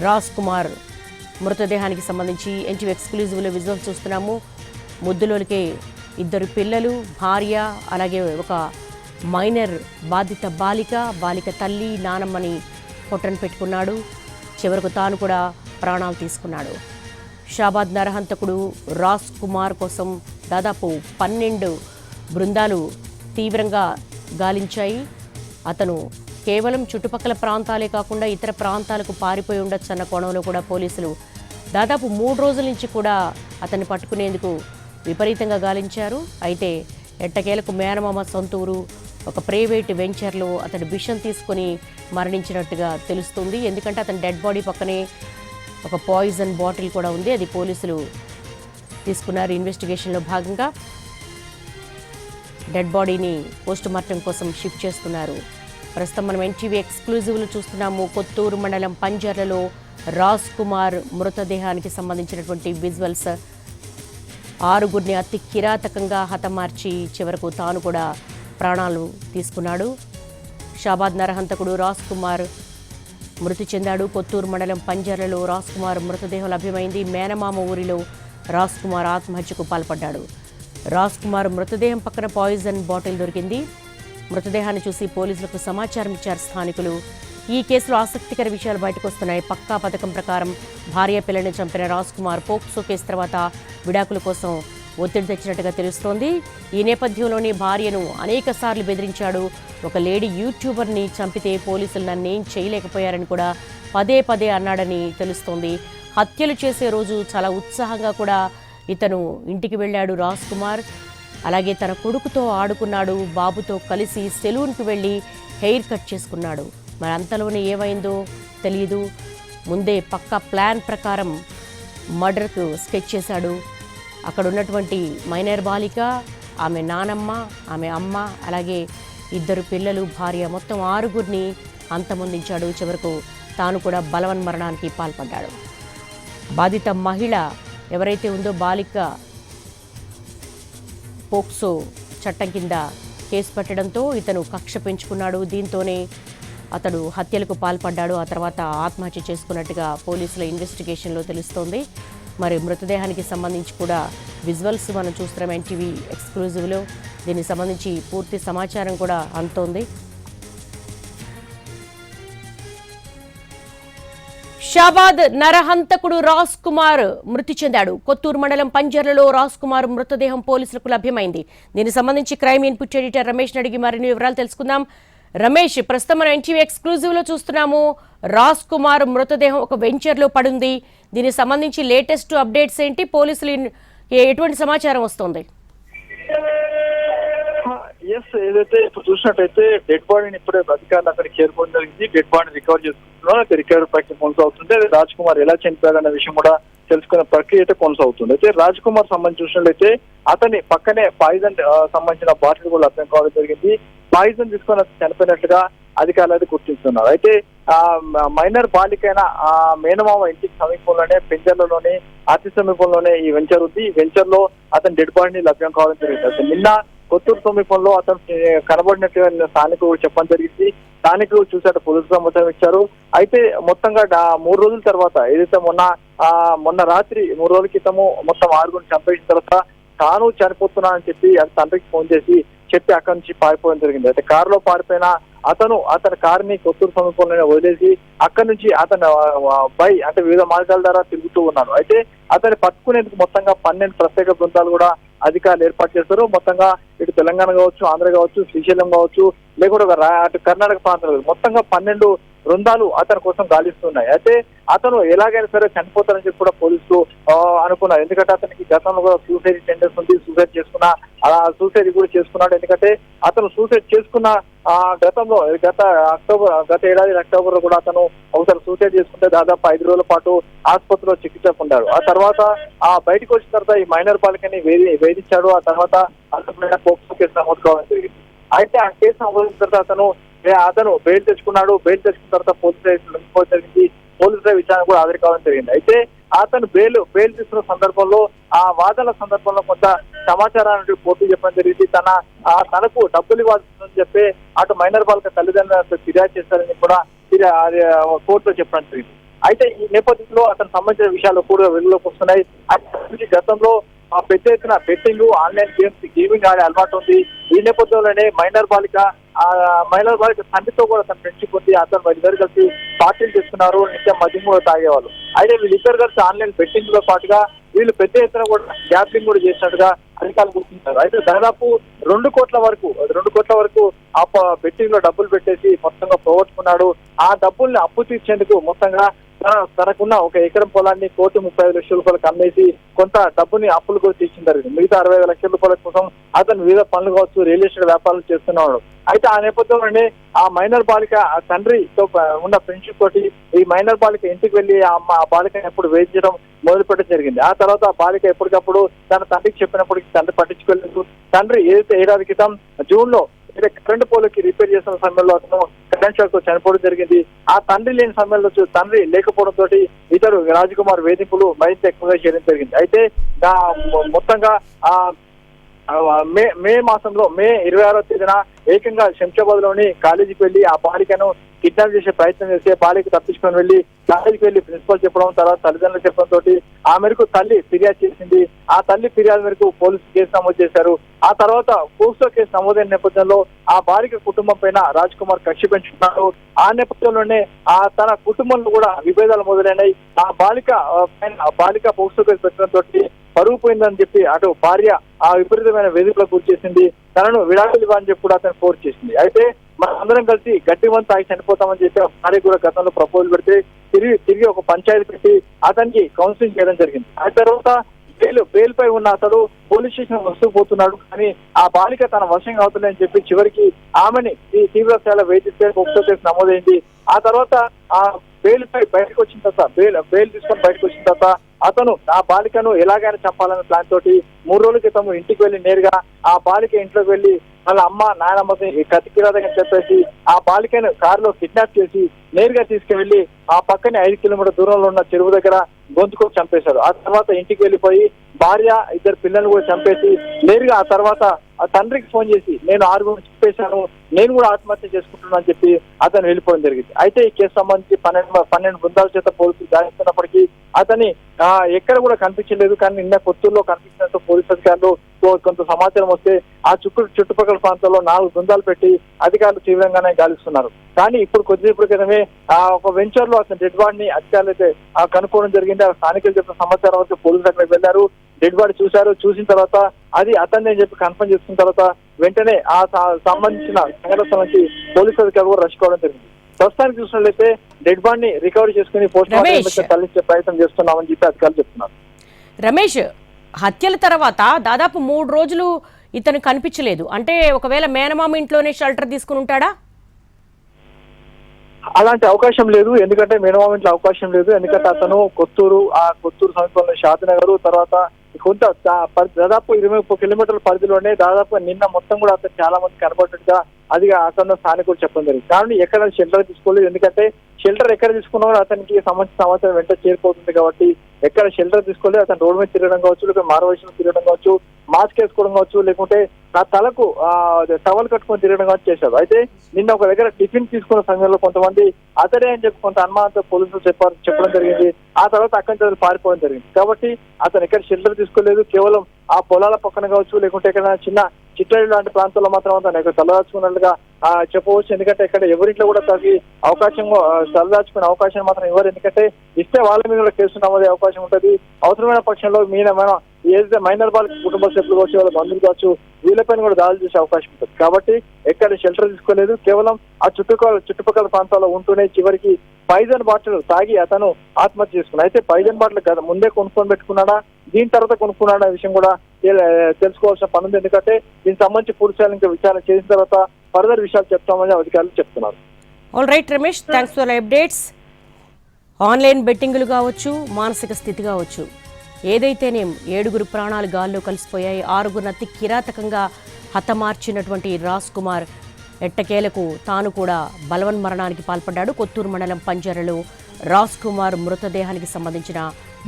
రాజ్ కుమార్ మృతదేహానికి సంబంధించి NTV ఎక్స్క్లూజివ్లో visual చూస్తున్నాము. ముద్దులోనికే ఇద్దరు పిల్లలు, భార్య, అలాగే ఒక మైనర్ బాధిత బాలిక తల్లి, నానమ్మని పొట్టను పెట్టుకున్నాడు. చివరకు తాను కూడా ప్రాణాలు తీసుకున్నాడు. షాబాద్ నరహంతకుడు రాజ్ కుమార్ కోసం దాదాపు 12 బృందాలు తీవ్రంగా గాలించాయి. అతను కేవలం చుట్టుపక్కల ప్రాంతాలే కాకుండా ఇతర ప్రాంతాలకు పారిపోయి ఉండొచ్చన్న కోణంలో కూడా పోలీసులు దాదాపు 3 రోజుల నుంచి కూడా అతన్ని పట్టుకునేందుకు విపరీతంగా గాలించారు. అయితే ఎట్టకేలకు మేనమామ సొంతూరు ఒక ప్రైవేట్ వెంచర్లో అతడు విషం తీసుకొని మరణించినట్టుగా తెలుస్తుంది. ఎందుకంటే అతని డెడ్ బాడీ పక్కనే ఒక పాయిజన్ బాటిల్ కూడా ఉంది. అది పోలీసులు తీసుకున్నారు. ఇన్వెస్టిగేషన్లో భాగంగా డెడ్ బాడీని పోస్ట్ మార్టం కోసం షిఫ్ట్ చేస్తున్నారు. ప్రస్తుతం మనం ఎన్టీవీ ఎక్స్క్లూజివ్లు చూస్తున్నాము. కొత్తూరు మండలం పంజర్లలో రాజ్ కుమార్ మృతదేహానికి సంబంధించినటువంటి విజువల్స్. 6గురిని అతి కిరాతకంగా హతమార్చి చివరకు తాను కూడా ప్రాణాలు తీసుకున్నాడు. షాబాద్ నరహంతకుడు రాజ్ కుమార్ మృతి చెందాడు. కొత్తూరు మండలం పంజర్లలో రాజ్ కుమార్ మృతదేహం లభ్యమైంది. మేనమామ ఊరిలో రాజ్ కుమార్ ఆత్మహత్యకు పాల్పడ్డాడు. రాజ్ కుమార్ మృతదేహం పక్కన పాయిజన్ బాటిల్ దొరికింది. మృతదేహాన్ని చూసి పోలీసులకు సమాచారం ఇచ్చారు స్థానికులు. ఈ కేసులో ఆసక్తికర విషయాలు బయటకు వస్తున్నాయి. పక్కా పథకం ప్రకారం భార్య పిల్లని చంపిన రాజ్ కుమార్ పోక్సో కేసు తర్వాత విడాకుల కోసం ఒత్తిడి తెచ్చినట్టుగా తెలుస్తోంది. ఈ నేపథ్యంలోనే భార్యను అనేక సార్లు బెదిరించాడు. ఒక లేడీ యూట్యూబర్ని చంపితే పోలీసులు నన్నేం చేయలేకపోయారని కూడా పదే అన్నాడని తెలుస్తోంది. హత్యలు చేసే రోజు చాలా ఉత్సాహంగా కూడా ఇతను ఇంటికి వెళ్ళాడు రాజ్ కుమార్. అలాగే తన కొడుకుతో ఆడుకున్నాడు. బాబుతో కలిసి సెలూన్కి వెళ్ళి హెయిర్ కట్ చేసుకున్నాడు. మరి అంతలోనే ఏమైందో తెలియదు. ముందే పక్కా ప్లాన్ ప్రకారం మర్డర్కు స్కెచ్ చేశాడు. అక్కడ ఉన్నటువంటి మైనర్ బాలిక, ఆమె నానమ్మ, ఆమె అమ్మ, అలాగే 2 పిల్లలు, భార్య, మొత్తం 6గురిని అంతమొందించాడు. చివరకు తాను కూడా బలవన్మరణానికి పాల్పడ్డాడు. బాధిత మహిళ ఎవరైతే ఉందో బాలిక పోక్సో చట్టం కింద కేసు పెట్టడంతో ఇతను కక్ష పెంచుకున్నాడు. దీంతోనే అతడు హత్యలకు పాల్పడ్డాడు. ఆ తర్వాత ఆత్మహత్య చేసుకున్నట్టుగా పోలీసుల ఇన్వెస్టిగేషన్లో తెలుస్తోంది. మరి మృతదేహానికి సంబంధించి కూడా విజువల్స్ మనం చూస్తున్నాం ఎన్టీవీ ఎక్స్క్లూజివ్లో. దీనికి సంబంధించి పూర్తి సమాచారం కూడా అందుతోంది. షాబాద్ నరహంతకుడు రాజ్ కుమార్ మృతి చెందాడు. కొత్తూరు మండలం పంజర్లలో రాజ్ కుమార్ మృతదేహం పోలీసులకు లభ్యమైంది. దీనికి సంబంధించి క్రైమ్ ఇన్పుట్ ఎడిటర్ రమేష్ అడిగి మరిన్ని వివరాలు తెలుసుకుందాం. రమేష్, ప్రస్తుతం మనం ఎన్టీవీ ఎక్స్క్లూజివ్లో చూస్తున్నాము. రాజ్ కుమార్ మృతదేహం ఒక వెంచర్లో పడుంది. దీనికి సంబంధించి లేటెస్ట్ అప్డేట్స్ ఏంటి? పోలీసులు ఎటువంటి సమాచారం వస్తుంది? ఏదైతే ఇప్పుడు చూసినట్టయితే డెడ్ బాడీని ఇప్పుడే అధికారులు అక్కడికి చేరుకోవడం జరిగింది. డెడ్ బాడీని రికవర్ చేసుకుంటున్నారు. రికవరీ ప్రక్రియ కొనసాగుతుంది. రాజ్ కుమార్ ఎలా చనిపోయాడన్న విషయం కూడా తెలుసుకునే ప్రక్రియ అయితే కొనసాగుతుంది. అయితే రాజ్ కుమార్ సంబంధించి చూసినట్లయితే అతని పక్కనే పాయిజన్ సంబంధించిన బాటిల్ కూడా లభ్యం కావడం జరిగింది. పాయిజన్ తీసుకొని చనిపోయినట్లుగా అధికారులు అయితే గుర్తిస్తున్నారు. అయితే మైనర్ బాలికైన ఆ మేనమామ ఇంటికి సమీపంలోనే పెంచర్లలోనే అతి సమీపంలోనే ఈ వెంచర్ ఉంది. ఈ వెంచర్ లో అతని డెడ్ బాడీని లభ్యం కావడం జరిగింది. నిన్న కొత్తూరు సమీపంలో అతను కనబడినట్టుగా స్థానికులు చెప్పడం జరిగింది. స్థానికులు చూసారు, పోలీసులు సమాచారం ఇచ్చారు. అయితే మొత్తంగా 3 రోజుల తర్వాత ఏదైతే మొన్న రాత్రి 3 రోజుల క్రితము మొత్తం 6గురిని చంపేసిన తర్వాత తాను చనిపోతున్నానని చెప్పి అది తండ్రికి ఫోన్ చేసి చెప్పి అక్కడి నుంచి పారిపోవడం జరిగింది. అయితే కారులో పారిపోయిన అతని కారుని కొత్తూరు సమీపంలోనే వదిలేసి అక్కడి నుంచి అతను అంటే వివిధ మార్గాల ద్వారా తిరుగుతూ ఉన్నాడు. అయితే అతన్ని పట్టుకునేందుకు మొత్తంగా 12 ప్రత్యేక బృందాలు కూడా అధికారులు ఏర్పాటు చేస్తారు. మొత్తంగా ఇటు తెలంగాణ కావచ్చు, ఆంధ్ర కావచ్చు, శ్రీశైలం కావచ్చు, లేకుండా అటు కర్ణాటక ప్రాంతాలు మొత్తంగా 12 బృందాలు అతని కోసం గాలిస్తున్నాయి. అయితే అతను ఎలాగైనా సరే చనిపోతారని చెప్పి కూడా పోలీసులు అనుకున్నారు. ఎందుకంటే అతనికి గతంలో కూడా సూసైడ్ టెండెన్స్ ఉంది. సూసైడ్ కూడా చేసుకున్నాడు. ఎందుకంటే అతను సూసైడ్ చేసుకున్న గతంలో గత ఏడాది అక్టోబర్ లో కూడా అతను ఒకసారి సూసైడ్ చేసుకుంటే దాదాపు 5 రోజుల పాటు ఆసుపత్రిలో చికిత్స పొందాడు. ఆ తర్వాత బయటకు వచ్చిన తర్వాత ఈ మైనర్ బాలికని వేధించాడు. ఆ తర్వాత అతను పోక్సో కేసు నమోదు కావడం జరిగింది. అయితే ఆ కేసు నమోదు తర్వాత అతను బెయిల్ తెచ్చుకున్నాడు. బెయిల్ తెచ్చుకున్న తర్వాత పోలీసుల విచారణ కూడా హాజరు కావడం జరిగింది. అయితే అతను బెయిల్ తీసుకున్న సందర్భంలో ఆ వాదనల సందర్భంలో కొంత సమాచారాన్ని కోర్టు చెప్పడం జరిగింది. తనకు డబ్బులు ఇవ్వాల్సిందని చెప్పి అటు మైనర్ బాలిక తల్లిదండ్రులు ఫిర్యాదు చేశారని కూడా కోర్టులో చెప్పడం జరిగింది. అయితే ఈ నేపథ్యంలో అతనికి సంబంధించిన విషయాలు కూడా వెలుగులోకి వస్తున్నాయి. గతంలో పెద్ద ఎత్తున బెట్టింగ్, ఆన్లైన్ గేమింగ్ ఆడే అలవాటు ఉంది. ఈ నేపథ్యంలోనే మైనర్ బాలిక తండ్రితో కూడా తన ఫ్రెండ్షిప్ ఉంది. అతను వీళ్ళిద్దరు కలిసి పార్టీలు చేసుకున్నారు, నిత్యం మద్యం కూడా తాగేవాళ్ళు. అయితే వీళ్ళిద్దరు కలిసి ఆన్లైన్ బెట్టింగ్ లో పాటుగా వీళ్ళు పెద్ద ఎత్తున కూడా గ్యాప్లింగ్ కూడా చేసినట్టుగా అధికారులు గుర్తించారు. అయితే దాదాపు 2 కోట్ల వరకు ఆ బెట్టింగ్ లో డబ్బులు పెట్టేసి మొత్తంగా పోగొట్టుకున్నాడు. ఆ డబ్బుల్ని అప్పు తీర్చేందుకు మొత్తంగా తనకున్న 1 ఎకరం పొలాన్ని 1,35,00,000 అమ్మేసి కొంత డబ్బుని అప్పులు కూడా తీర్చిన జరిగింది. మిగతా 65,00,000 కోసం అతను వివిధ పనులు కావచ్చు, రియల్ ఎస్టేట్ వ్యాపారాలు చేస్తున్నాడు. అయితే ఆ నేపథ్యంలోనే ఆ మైనర్ బాలిక ఆ తండ్రితో ఉన్న ఫ్రెండ్షిప్ తోటి ఈ మైనర్ బాలిక ఇంటికి వెళ్లి ఆ బాలికని ఎప్పుడు వేధించడం మొదలుపెట్టడం జరిగింది. ఆ తర్వాత ఆ బాలిక ఎప్పటికప్పుడు తన తండ్రికి చెప్పినప్పటికీ తండ్రి పట్టించుకోలేదు. తండ్రి ఏదైతే ఏడాది క్రితం జూన్ లో కరెంటు పోలకి రిపేర్ చేసిన సమయంలో అతను కరెంట్ షాక్ తో చనిపోవడం జరిగింది. ఆ తండ్రి లేని సమయంలో తండ్రి లేకపోవడంతో ఇతరు రాజకుమార్ వేధింపులు మరింత ఎక్కువగా చేయడం జరిగింది. అయితే మొత్తంగా మే మాసంలో మే 26వ తేదీన ఏకంగా శంషాబాద్ లోని కాలేజీకి వెళ్లి ఆ బాలికను కిడ్నాప్ చేసే ప్రయత్నం చేస్తే బాలిక తప్పించుకొని వెళ్లి కాలేజీకి వెళ్లి ప్రిన్సిపల్ చెప్పడం, తర్వాత తల్లిదండ్రులు చెప్పడంతో ఆ మేరకు తల్లి ఫిర్యాదు చేసింది. ఆ తల్లి ఫిర్యాదు మేరకు పోలీసులు కేసు నమోదు చేశారు. ఆ తర్వాత పోక్సో కేసు నమోదైన నేపథ్యంలో ఆ బాలిక కుటుంబం పైన రాజ్ కుమార్ కక్ష పెంచుకున్నారు. ఆ నేపథ్యంలోనే తన కుటుంబంలో కూడా విభేదాలు మొదలైనాయి. ఆ బాలిక పోక్సో కేసు పెట్టడంతో పరువు పోయిందని చెప్పి అటు భార్య విపరీతమైన వేధింపులకు గురి చేసింది. తనను విడాకులు ఇవ్వని చెప్పి కూడా అతను ఫోర్స్ చేసింది. అయితే మనం అందరం కలిసి గట్టి మంది తాగి చనిపోతామని చెప్పి భార్య కూడా గతంలో ప్రపోజల్ పెడితే తిరిగి ఒక పంచాయతీ పెట్టి అతనికి కౌన్సిలింగ్ చేయడం జరిగింది. ఆ తర్వాత బెయిల్ పై ఉన్న అతడు పోలీస్ స్టేషన్ వస్తూ పోతున్నాడు. కానీ ఆ బాలిక తన వశంగా అవుతుందని చెప్పి చివరికి ఆమెని ఈ తీవ్ర స్థాయిలో వేధిస్తే పోక్సో కేసు నమోదైంది. ఆ తర్వాత ఆ బెయిల్ తీసుకొని బయటకు వచ్చిన తర్వాత అతను ఆ బాలికను ఎలాగైనా చంపాలనే ప్లాన్ తోటి 3 రోజుల క్రితం ఇంటికి వెళ్లి నేరుగా ఆ బాలిక ఇంట్లోకి వెళ్లి వాళ్ళ అమ్మ నాయనమ్మకి కత్తికిరాదని చెప్పేసి ఆ బాలికను కారులో కిడ్నాప్ చేసి నేరుగా తీసుకువెళ్లి ఆ పక్కనే 5 కిలోమీటర్ దూరంలో ఉన్న చెరువు దగ్గర గొంతుకు చంపేశారు. ఆ తర్వాత ఇంటికి వెళ్లిపోయి భార్య 2 పిల్లలను కూడా చంపేసి నేరుగా ఆ తర్వాత ఆ తండ్రికి ఫోన్ చేసి నేను 6 చంపేశాను, నేను కూడా ఆత్మహత్య చేసుకుంటున్నా అని చెప్పి అతను వెళ్ళిపోవడం జరిగింది. అయితే ఈ కేసు సంబంధించి 12 బృందాల చేత పోలీసులు గాలిస్తున్నప్పటికీ అతని ఎక్కడ కూడా కనిపించలేదు. కానీ నిన్న కొత్తూరులో కనిపించినట్టు పోలీసు అధికారులు కొంత సమాచారం వస్తే ఆ చుట్టుపక్కల ప్రాంతాల్లో 4 బృందాలు పెట్టి అధికారులు తీవ్రంగానే గాలిస్తున్నారు. కానీ ఇప్పుడు కొద్దిసేపటి క్రితమే ఒక వెంచర్ లో అతని డెడ్ బాడీని అధికారులు అయితే కనుక్కోవడం జరిగింది. ఆ స్థానికులు చెప్పిన సమాచారం వస్తే పోలీసులు అక్కడికి వెళ్లారు, డెడ్ బాడీ చూశారు. చూసిన తర్వాత అది అతన్ని అని చెప్పి కన్ఫర్మ్ చేసుకున్న తర్వాత వెంటనే ఆ సంబంధించిన సంఘటన స్థలానికి పోలీసు అధికారులు కూడా రష్ కావడం జరిగింది. ప్రస్తుతానికి చూసినట్లయితే డెడ్ బాడీని రికవరీ చేసుకుని పోస్ట్ మార్టం తరలించే ప్రయత్నం చేస్తున్నామని చెప్పి అధికారులు చెప్తున్నారు. రమేష్, హత్యల తర్వాత దాదాపు 3 రోజులు ఇతను కనిపించలేదు. అంటే ఒకవేళ మేనమామ ఇంట్లోనే షెల్టర్ తీసుకుని ఉంటాడా? అలాంటి అవకాశం లేదు. ఎందుకంటే మేనమామ ఇంట్లో అవకాశం లేదు. ఎందుకంటే అతను కొత్తూరు సమీపంలో షాద్నగర్, తర్వాత కొంత దాదాపు 20-30 కిలోమీటర్ల పరిధిలోనే దాదాపు నిన్న మొత్తం కూడా అతను చాలా మంది కనబడ్డట్టుగా అది అతను స్థానికులు చెప్పడం జరిగింది. కానీ ఎక్కడ షెల్టర్ తీసుకోలేదు. ఎందుకంటే షెల్టర్ ఎక్కడ తీసుకున్నా అతనికి సంబంధించిన సమాచారం వెంట చేరిపోతుంది కాబట్టి ఎక్కడ షెల్టర్ తీసుకోలేదు. అతను రోడ్డు మీద తిరగడం కావచ్చు, లేకపోతే మారవలసిన తిరగడం కావచ్చు, మాస్క్ వేసుకోవడం కావచ్చు, లేకుంటే నా తలకు టవల్ కట్టుకొని తిరగడం కావచ్చు చేశారు. అయితే నిన్న ఒక దగ్గర టిఫిన్ తీసుకున్న సమయంలో కొంతమంది అతడే అని చెప్పి కొంత అనుమానంతో పోలీసులు చెప్పడం జరిగింది. ఆ తర్వాత అక్కడి నుంచి పారిపోవడం జరిగింది. కాబట్టి అతను ఎక్కడ షెల్టర్ తీసుకోలేదు. కేవలం ఆ పొలాల పక్కన కావచ్చు, లేకుంటే ఎక్కడ చిన్న చిట్టడి లాంటి ప్రాంతాల్లో మాత్రం అతను తలదాచుకున్నట్లుగా చెప్పవచ్చు. ఎందుకంటే ఇక్కడ ఎవరింట్లో కూడా తగ్గి తలదాచుకునే అవకాశం మాత్రం ఇవ్వరు. ఎందుకంటే ఇస్తే వాళ్ళ మీద కూడా కేసు నమోదే అవకాశం ఉంటుంది. అవసరమైన పక్షంలో ఏదైతే మైనర్ బాలిక కుటుంబ సభ్యులు కావచ్చు, వాళ్ళ బంధువులు కావచ్చు, వీళ్ళపైన కూడా దాడులు చేసే అవకాశం ఉంటుంది. కాబట్టి ఎక్కడ షెల్టర్ తీసుకోలేదు. కేవలం ఆ చుట్టుపక్కల ప్రాంతాల్లో ఉంటూనే చివరికి పైజన్ బాటిల్ తాగి అతను ఆత్మహత్య చేసుకున్నాడు. అయితే పైజన్ బాటిల్ కదా ముందే కొనుక్కొని పెట్టుకున్నాడా, దీని తర్వాత కొనుక్కున్నాడా విషయం కూడా తెలుసుకోవాల్సిన పని ఉంది. ఎందుకంటే దీనికి సంబంధించి పూర్తి ఇంకా విచారణ చేసిన తర్వాత ఫర్దర్ విషయాలు చెప్తామని అధికారులు చెప్తున్నారు. All right Ramesh, thanks for updates. Online బెట్టింగులు కావచ్చు, మానసిక స్థితి కావచ్చు, ఏదైతేనేం 7 ప్రాణాలు గాల్లో కలిసిపోయాయి. 6 అతి కిరాతకంగా హతమార్చినటువంటి రాజ్ కుమార్ ఎట్టకేలకు తాను కూడా బలవన్మరణానికి పాల్పడ్డాడు. కొత్తూరు మండలం పంజరలో రాజ్ కుమార్ మృతదేహానికి సంబంధించిన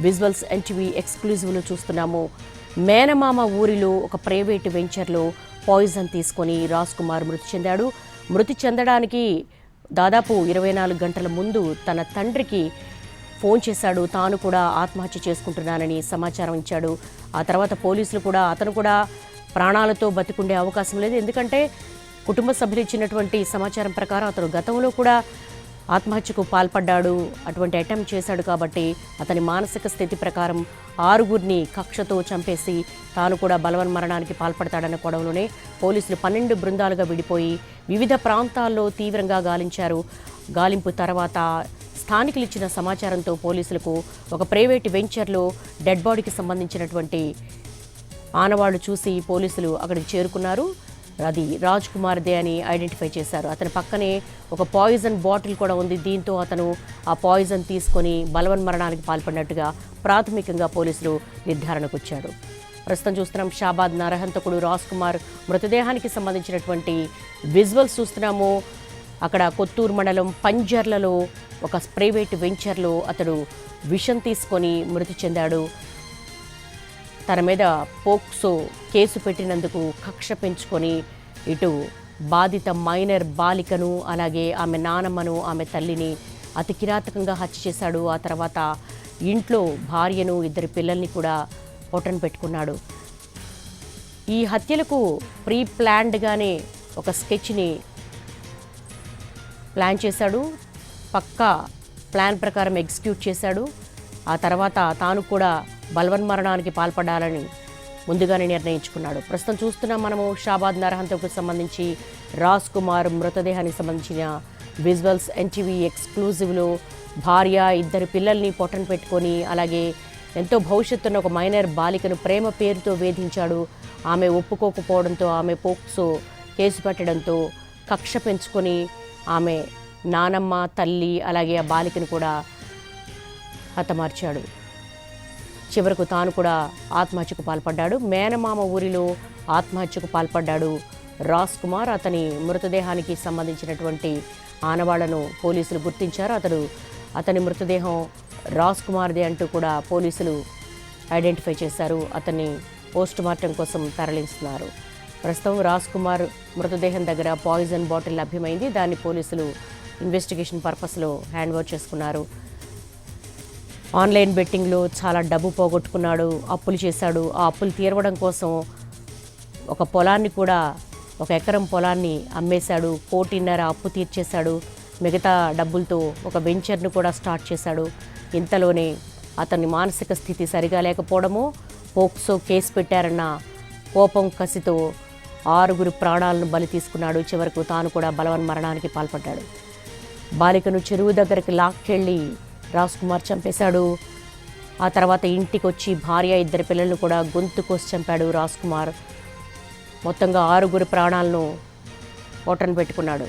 విజువల్స్ ఎన్టీవీ ఎక్స్క్లూజివ్లో చూస్తున్నాము. మేనమామ ఊరిలో ఒక ప్రైవేటు వెంచర్లో పాయిజన్ తీసుకొని రాజ్ కుమార్ మృతి చెందాడు. మృతి చెందడానికి దాదాపు 24 గంటల ముందు తన తండ్రికి ఫోన్ చేశాడు. తాను కూడా ఆత్మహత్య చేసుకుంటున్నానని సమాచారం ఇచ్చాడు. ఆ తర్వాత పోలీసులు కూడా అతను కూడా ప్రాణాలతో బతికుండే అవకాశం లేదు. ఎందుకంటే కుటుంబ సభ్యులు ఇచ్చినటువంటి సమాచారం ప్రకారం అతను గతంలో కూడా ఆత్మహత్యకు పాల్పడ్డాడు, అటువంటి అటెంప్ట్ చేశాడు. కాబట్టి అతని మానసిక స్థితి ప్రకారం 6గురిని కక్షతో చంపేసి తాను కూడా బలవన్మరణానికి పాల్పడతాడన్న కోణంలోనే పోలీసులు 12 బృందాలుగా విడిపోయి వివిధ ప్రాంతాల్లో తీవ్రంగా గాలించారు. గాలింపు తర్వాత స్థానికులు ఇచ్చిన సమాచారంతో పోలీసులకు ఒక ప్రైవేటు వెంచర్లో డెడ్ బాడీకి సంబంధించినటువంటి ఆనవాళ్లు చూసి పోలీసులు అక్కడికి చేరుకున్నారు. అది రాజ్ కుమార్దే అని ఐడెంటిఫై చేశారు. అతని పక్కనే ఒక పాయిజన్ బాటిల్ కూడా ఉంది. దీంతో అతను ఆ పాయిజన్ తీసుకొని బలవన్మరణానికి పాల్పడినట్టుగా ప్రాథమికంగా పోలీసులు నిర్ధారణకు వచ్చాడు. ప్రస్తుతం చూస్తున్నాం షాబాద్ నరహంతకుడు రాజ్ కుమార్ మృతదేహానికి సంబంధించినటువంటి విజువల్స్ చూస్తున్నాము. అక్కడ కొత్తూరు మండలం పంజర్లలో ఒక ప్రైవేట్ వెంచర్లో అతడు విషం తీసుకొని మృతి చెందాడు. తన మీద పోక్సో కేసు పెట్టినందుకు కక్ష పెంచుకొని ఇటు బాధిత మైనర్ బాలికను అలాగే ఆమె నానమ్మను ఆమె తల్లిని అతి కిరాతకంగా హత్య చేశాడు. ఆ తర్వాత ఇంట్లో భార్యను 2 పిల్లల్ని కూడా పొట్టన పెట్టుకున్నాడు. ఈ హత్యలకు ప్రీ ప్లాన్డ్గానే ఒక స్కెచ్ని ప్లాన్ చేశాడు. పక్కా ప్లాన్ ప్రకారం ఎగ్జిక్యూట్ చేశాడు. ఆ తర్వాత తాను కూడా బలవన్మరణానికి పాల్పడాలని ముందుగానే నిర్ణయించుకున్నాడు. ప్రస్తుతం చూస్తున్నాం మనము షాబాద్ నరహంతకు సంబంధించి రాజ్ కుమార్ మృతదేహానికి సంబంధించిన విజువల్స్ ఎన్టీవీ ఎక్స్క్లూజివ్లో భార్య 2 పిల్లల్ని పొట్టన పెట్టుకొని అలాగే ఎంతో భవిష్యత్తున్న ఒక మైనర్ బాలికను ప్రేమ పేరుతో వేధించాడు. ఆమె ఒప్పుకోకపోవడంతో ఆమె పోక్సో కేసు పెట్టడంతో కక్ష పెంచుకొని ఆమె నానమ్మ తల్లి అలాగే ఆ బాలికను కూడా హతమార్చాడు. చివరకు తాను కూడా ఆత్మహత్యకు పాల్పడ్డాడు. మేనమామ ఊరిలో ఆత్మహత్యకు పాల్పడ్డాడు రాజ్ కుమార్. అతని మృతదేహానికి సంబంధించినటువంటి ఆనవాళ్లను పోలీసులు గుర్తించారు. అతని మృతదేహం రాజ్ కుమార్దే అంటూ కూడా పోలీసులు ఐడెంటిఫై చేశారు. అతన్ని పోస్ట్ మార్టం కోసం తరలిస్తున్నారు. ప్రస్తుతం రాజ్ కుమార్ మృతదేహం దగ్గర పాయిజన్ బాటిల్ లభ్యమైంది. దాన్ని పోలీసులు ఇన్వెస్టిగేషన్ పర్పస్లో హ్యాండ్ ఓవర్ చేసుకున్నారు. ఆన్లైన్ బెట్టింగ్లో చాలా డబ్బు పోగొట్టుకున్నాడు, అప్పులు చేశాడు. ఆ అప్పులు తీరవడం కోసం ఒక పొలాన్ని కూడా 1 ఎకరం పొలాన్ని అమ్మేశాడు. 1.5 కోటి అప్పు తీర్చేశాడు. మిగతా డబ్బులతో ఒక వెంచర్ను కూడా స్టార్ట్ చేశాడు. ఇంతలోనే అతని మానసిక స్థితి సరిగా లేకపోవడమో పోక్సో కేసు పెట్టారన్న కోపం కసితో 6గురి ప్రాణాలను బలి తీసుకున్నాడు. చివరకు తాను కూడా బలవన్మరణానికి పాల్పడ్డాడు. బాలికను చెరువు దగ్గరికి లాక్కెళ్ళి రాజ్ కుమార్ చంపేశాడు. ఆ తర్వాత ఇంటికి వచ్చి భార్య 2 పిల్లలను కూడా గొంతు కోసి చంపాడు రాజ్ కుమార్. మొత్తంగా 6గురి ప్రాణాలను పొట్టన పెట్టుకున్నాడు.